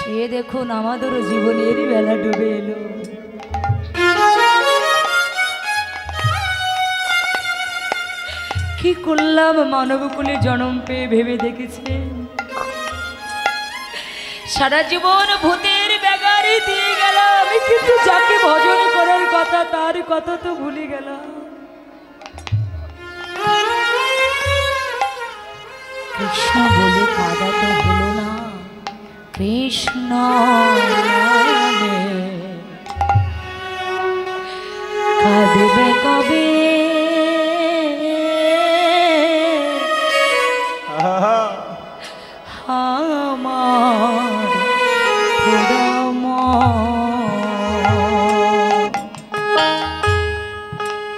সে দেখুন আমাদেরও জীবনের বেলা ডুবে এলো। কি করলাম মানবকুলে জন্ম পেয়ে ভেবে দেখেছে? সারা জীবন ভূতের ব্যাগারে দিয়ে গেলাম, কিন্তু যাকে ভজন করার কথা তার কথা তো ভুলে গেলাম। কৃষ্ণ বলে কাদা তো হলো না, কৃষ্ণ কাঁদবে কবে? আমার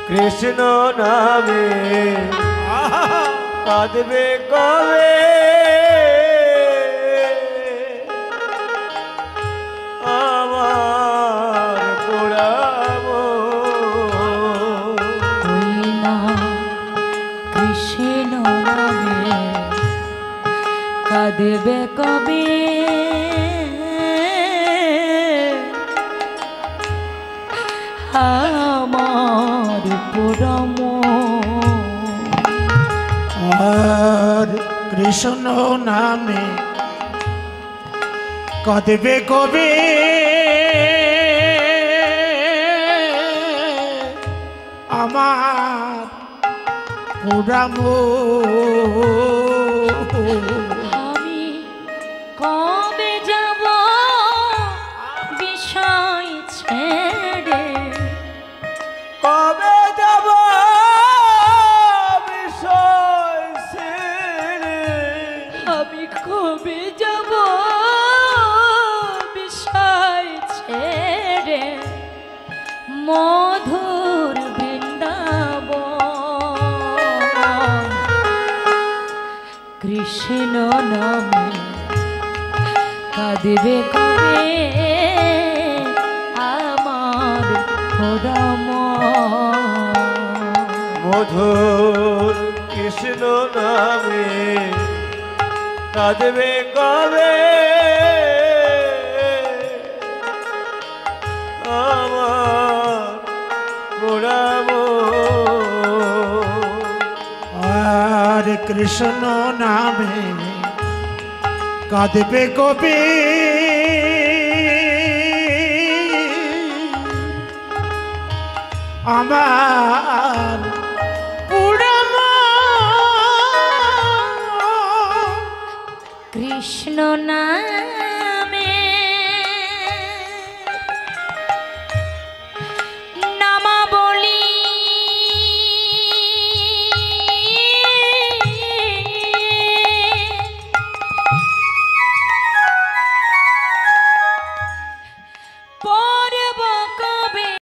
কৃষ্ণ নামে কাঁদবে কবে? আমার পোড়াব কৃষ্ণ নামে কাঁদবে কবে? আমার পুরম আর কৃষ্ণ নামে কাঁদবে কবে? আমার পুরাম আমি কবে যাব বিষয় ছেড়ে? কবে যাব বিষয় ছেড়ে? আমি কবে যাব বিষয় ছেড়ে? মধুর বৃন্দাবন কৃষ্ণ নামে কাঁদবে কবে? আমার পুরম মধুর কৃষ্ণ নামে কাঁদবে কবে? আমার পোড়াব আর কৃষ্ণ নামে কাঁদবে কবে? আমার পুরাম কৃষ্ণ না